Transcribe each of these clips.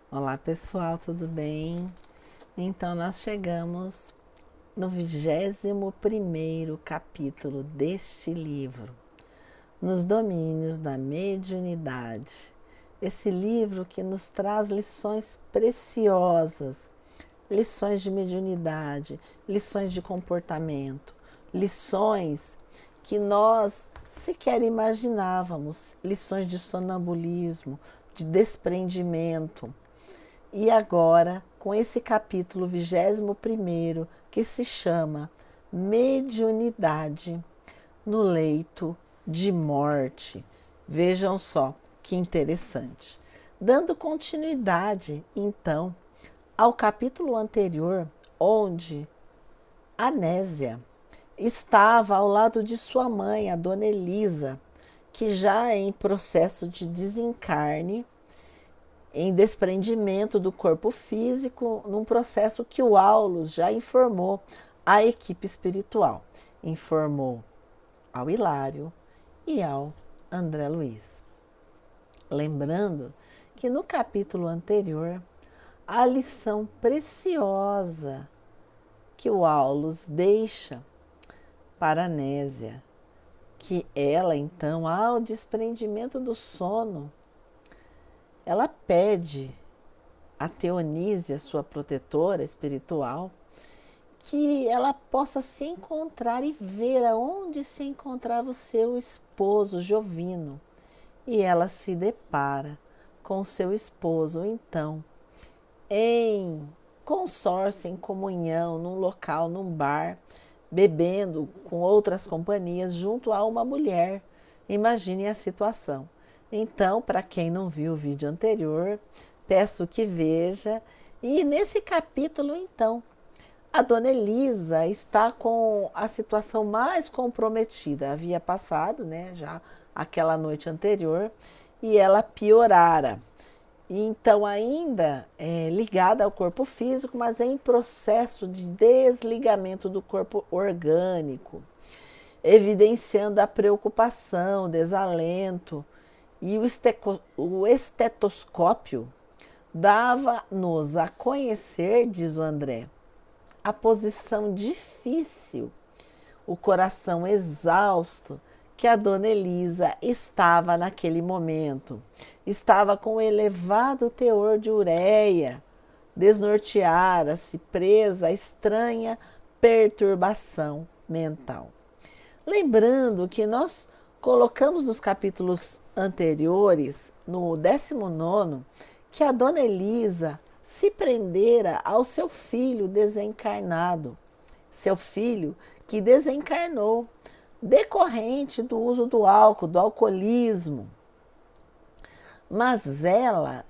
Olá pessoal, tudo bem? Então nós chegamos no 21º capítulo deste livro, Nos Domínios da Mediunidade. Esse livro que nos traz lições preciosas, lições de mediunidade, lições de comportamento, lições que nós sequer imaginávamos, lições de sonambulismo, de desprendimento. E agora, com esse capítulo 21º, que se chama Mediunidade no Leito de Morte. Vejam só que interessante. Dando continuidade, então, ao capítulo anterior, onde Anésia estava ao lado de sua mãe, a Dona Elisa, que já em processo de desencarne, em desprendimento do corpo físico, num processo que o Aulus já informou à equipe espiritual. Informou ao Hilário e ao André Luiz. Lembrando que no capítulo anterior, a lição preciosa que o Aulus deixa para Anésia, que ela então, ao desprendimento do sono, ela pede a Teonísia, sua protetora espiritual, que ela possa se encontrar e ver aonde se encontrava o seu esposo Jovino. E ela se depara com o seu esposo, então, em consórcio, em comunhão, num local, num bar, bebendo com outras companhias junto a uma mulher. Imaginem a situação. Então, para quem não viu o vídeo anterior, peço que veja. E nesse capítulo, então, a Dona Elisa está com a situação mais comprometida. Havia passado, né, já aquela noite anterior, e ela piorara. Então, ainda ligada ao corpo físico, mas em processo de desligamento do corpo orgânico, evidenciando a preocupação, desalento. E o estetoscópio dava-nos a conhecer, diz o André, a posição difícil, o coração exausto que a Dona Elisa estava naquele momento. Estava com elevado teor de ureia, desnorteara-se, presa a estranha perturbação mental. Lembrando que nós colocamos nos capítulos anteriores, no 19º, que a Dona Elisa se prendera ao seu filho desencarnado, seu filho que desencarnou, decorrente do uso do álcool, do alcoolismo. Mas ela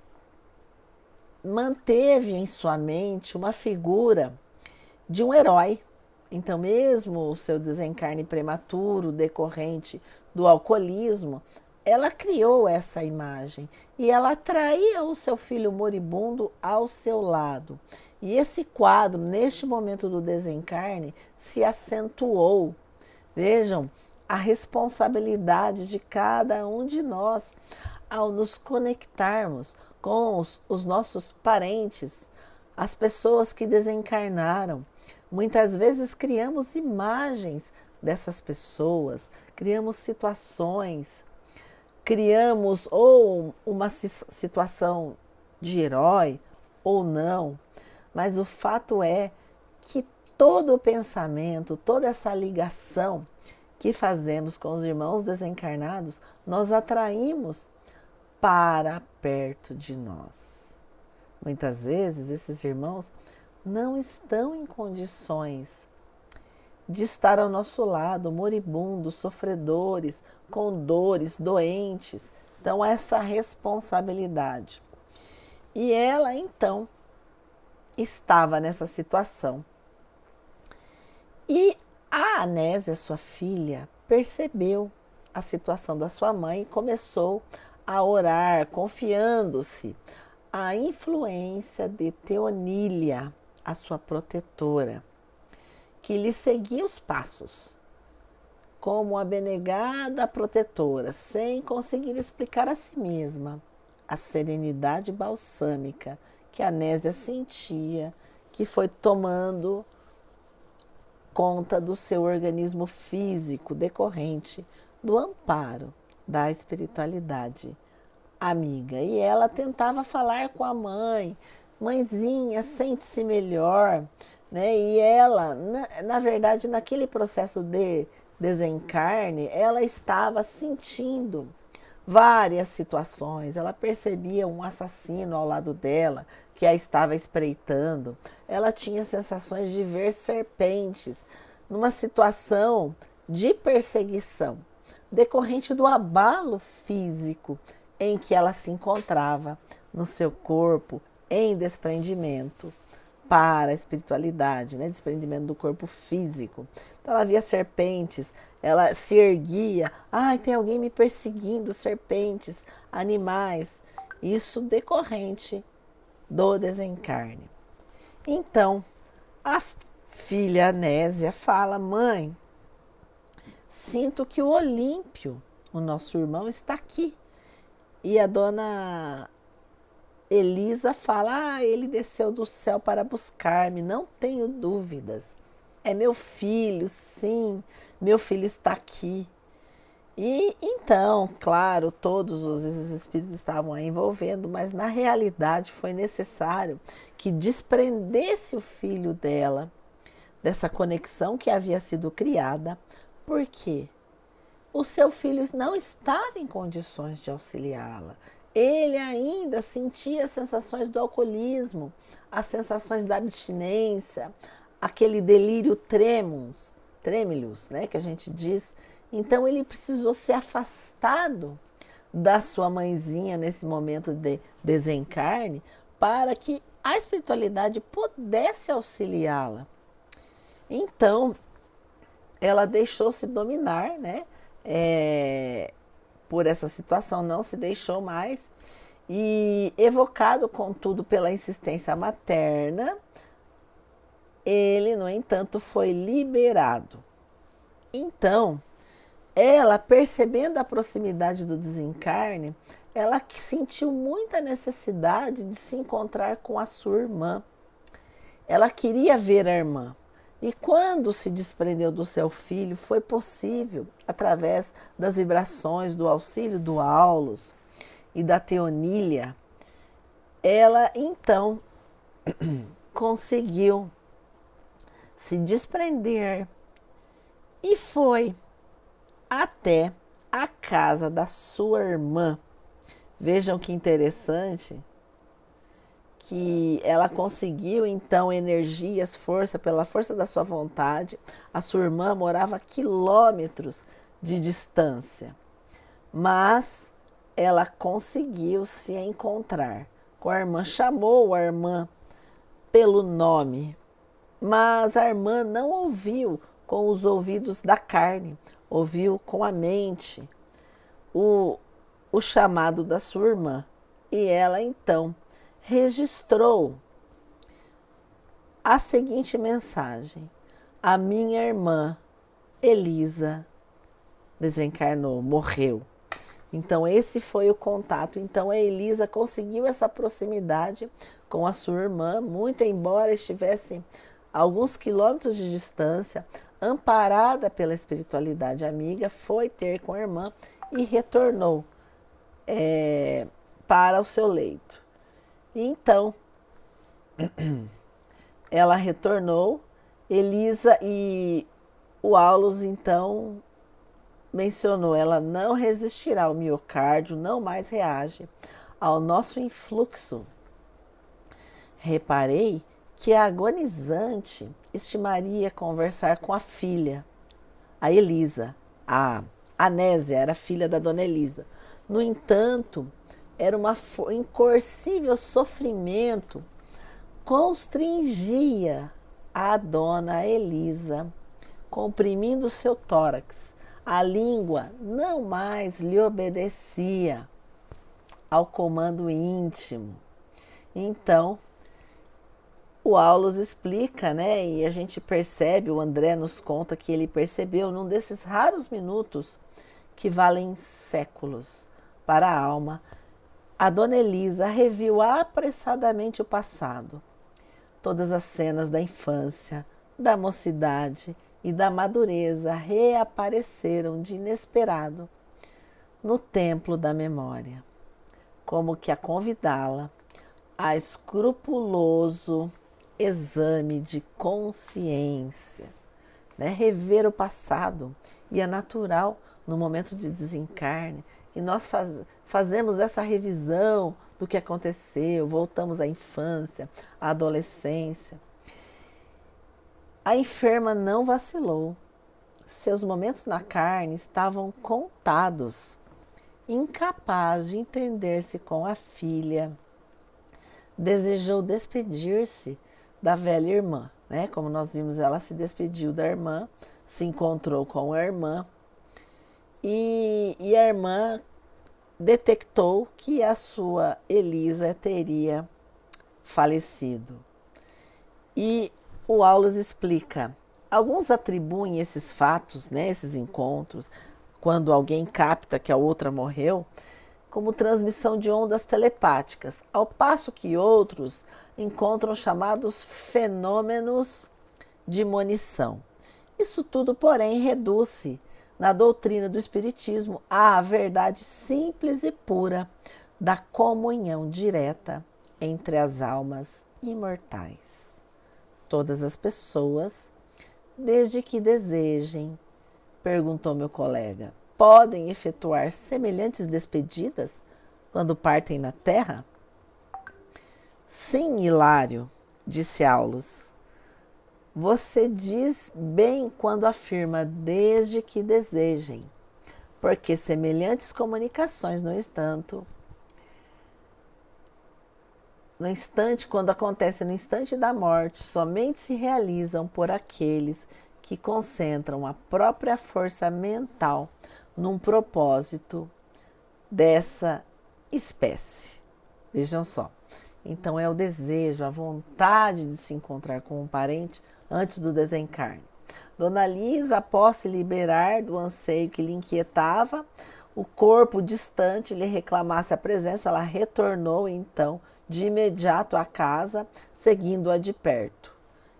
manteve em sua mente uma figura de um herói. Então, mesmo o seu desencarne prematuro, decorrente do alcoolismo, ela criou essa imagem e ela atraía o seu filho moribundo ao seu lado. E esse quadro, neste momento do desencarne, se acentuou. Vejam a responsabilidade de cada um de nós ao nos conectarmos com os nossos parentes, as pessoas que desencarnaram. Muitas vezes criamos imagens dessas pessoas, criamos situações, criamos ou uma situação de herói ou não, mas o fato é que todo o pensamento, toda essa ligação que fazemos com os irmãos desencarnados, nós atraímos para perto de nós. Muitas vezes esses irmãos não estão em condições de estar ao nosso lado, moribundos, sofredores, com dores, doentes. Então, essa responsabilidade. E ela, então, estava nessa situação. E a Anésia, sua filha, percebeu a situação da sua mãe e começou a orar, confiando-se à influência de Teonília, a sua protetora, que lhe seguia os passos, como abnegada protetora, sem conseguir explicar a si mesma a serenidade balsâmica que a Nésia sentia, que foi tomando conta do seu organismo físico decorrente do amparo da espiritualidade amiga. E ela tentava falar com a mãe: mãezinha, sente-se melhor, né? E ela, na verdade, naquele processo de desencarne, ela estava sentindo várias situações. Ela percebia um assassino ao lado dela que a estava espreitando. Ela tinha sensações de ver serpentes numa situação de perseguição decorrente do abalo físico em que ela se encontrava no seu corpo em desprendimento para a espiritualidade, né? Desprendimento do corpo físico. Então ela via serpentes, ela se erguia: ai, tem alguém me perseguindo, serpentes, animais. Isso decorrente do desencarne. Então a filha Nésia fala: mãe, sinto que o Olímpio, o nosso irmão, está aqui. E a dona Elisa fala: ele desceu do céu para buscar-me, não tenho dúvidas. É meu filho, sim, meu filho está aqui. E então, claro, todos os espíritos estavam aí envolvendo, mas na realidade foi necessário que desprendesse o filho dela dessa conexão que havia sido criada. Por quê? O seu filho não estava em condições de auxiliá-la. Ele ainda sentia as sensações do alcoolismo, as sensações da abstinência, aquele delírio tremulus, né, que a gente diz. Então ele precisou ser afastado da sua mãezinha nesse momento de desencarne para que a espiritualidade pudesse auxiliá-la. Então ela deixou-se dominar, né? Por essa situação, não se deixou mais, e evocado contudo pela insistência materna, ele, no entanto, foi liberado. Então, ela, percebendo a proximidade do desencarne, ela sentiu muita necessidade de se encontrar com a sua irmã. Ela queria ver a irmã. E quando se desprendeu do seu filho, foi possível, através das vibrações, do auxílio do Aulus e da Teonília, ela então conseguiu se desprender e foi até a casa da sua irmã. Vejam que interessante, que ela conseguiu então energias, força, pela força da sua vontade. A sua irmã morava a quilômetros de distância, mas ela conseguiu se encontrar com a irmã, chamou a irmã pelo nome, mas a irmã não ouviu com os ouvidos da carne, ouviu com a mente o chamado da sua irmã. E ela então registrou a seguinte mensagem: a minha irmã Elisa desencarnou, morreu. Então esse foi o contato. Então a Elisa conseguiu essa proximidade com a sua irmã, muito embora estivesse a alguns quilômetros de distância, amparada pela espiritualidade amiga, foi ter com a irmã e retornou para o seu leito. E então, ela retornou, Elisa, e o Aulus então mencionou: ela não resistirá, o miocárdio não mais reage ao nosso influxo. Reparei que a agonizante estimaria conversar com a filha, a Elisa. A Anésia era filha da dona Elisa. No entanto, era um incoercível sofrimento, constringia a dona Elisa, comprimindo seu tórax. A língua não mais lhe obedecia ao comando íntimo. Então, o Aulus explica, né? E a gente percebe, o André nos conta que ele percebeu num desses raros minutos que valem séculos para a alma, A dona Elisa reviu apressadamente o passado. Todas as cenas da infância, da mocidade e da madureza reapareceram de inesperado no templo da memória, como que a convidá-la a escrupuloso exame de consciência. Rever o passado, e é natural no momento de desencarne que nós fazemos essa revisão do que aconteceu, voltamos à infância, à adolescência. A enferma não vacilou. Seus momentos na carne estavam contados. Incapaz de entender-se com a filha, desejou despedir-se da velha irmã. Como nós vimos, ela se despediu da irmã, se encontrou com a irmã e a irmã detectou que a sua Elisa teria falecido. E o Aulus explica, alguns atribuem esses fatos, esses encontros, quando alguém capta que a outra morreu, como transmissão de ondas telepáticas, ao passo que outros encontram chamados fenômenos de monição. Isso tudo, porém, reduz-se na doutrina do Espiritismo à verdade simples e pura da comunhão direta entre as almas imortais. Todas as pessoas, desde que desejem, perguntou meu colega, podem efetuar semelhantes despedidas quando partem na Terra? Sim, Hilário, disse Aulus. Você diz bem quando afirma desde que desejem, porque semelhantes comunicações, no instante, quando acontece no instante da morte, somente se realizam por aqueles que concentram a própria força mental num propósito dessa espécie. Vejam só. Então é o desejo, a vontade de se encontrar com um parente antes do desencarne. Dona Lisa, após se liberar do anseio que lhe inquietava, o corpo distante lhe reclamasse a presença, ela retornou então de imediato à casa, seguindo-a de perto.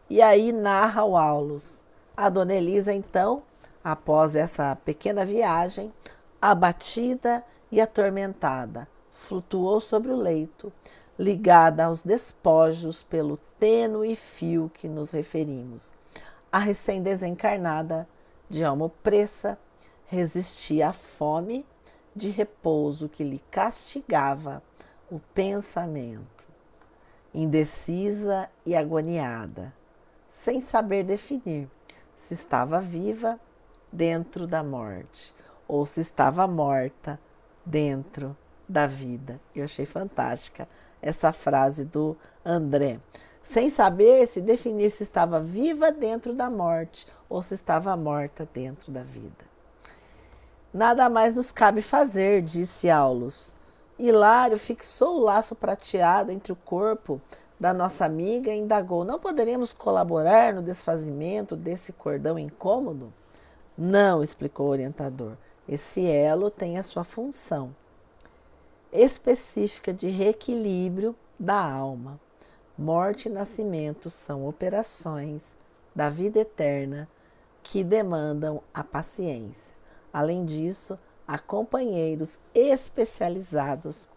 E aí narra o Aulus. A Dona Elisa, então, após essa pequena viagem, abatida e atormentada, flutuou sobre o leito, ligada aos despojos pelo tênue fio que nos referimos. A recém-desencarnada, de alma opressa, resistia à fome de repouso que lhe castigava o pensamento, indecisa e agoniada, sem saber definir se estava viva dentro da morte ou se estava morta dentro da vida. Eu achei fantástica essa frase do André. Sem saber se definir se estava viva dentro da morte ou se estava morta dentro da vida. Nada mais nos cabe fazer, disse Aulus. Hilário fixou o laço prateado entre o corpo da nossa amiga e indagou: não poderemos colaborar no desfazimento desse cordão incômodo? Não, explicou o orientador. Esse elo tem a sua função específica de reequilíbrio da alma. Morte e nascimento são operações da vida eterna que demandam a paciência. Além disso, há companheiros especializados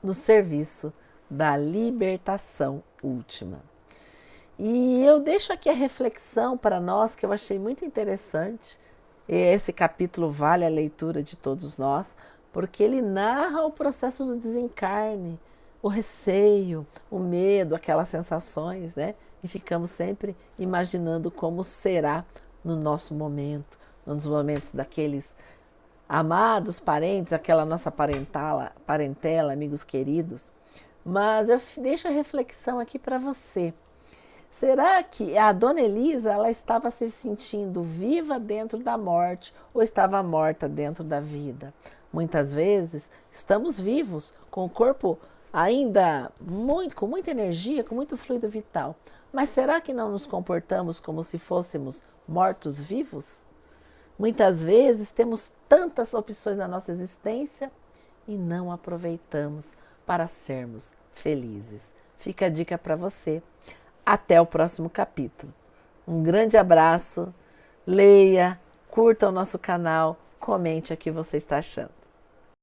no serviço da libertação última. E eu deixo aqui a reflexão para nós, que eu achei muito interessante. Esse capítulo vale a leitura de todos nós, porque ele narra o processo do desencarne, o receio, o medo, aquelas sensações, E ficamos sempre imaginando como será no nosso momento, nos momentos daqueles amados parentes, aquela nossa parentela, amigos queridos. Mas eu deixo a reflexão aqui para você. Será que a Dona Elisa ela estava se sentindo viva dentro da morte ou estava morta dentro da vida? Muitas vezes estamos vivos, com o corpo ainda com muita energia, com muito fluido vital. Mas será que não nos comportamos como se fôssemos mortos-vivos? Muitas vezes temos tantas opções na nossa existência e não aproveitamos para sermos felizes. Fica a dica para você. Até o próximo capítulo. Um grande abraço, leia, curta o nosso canal, comente o que você está achando.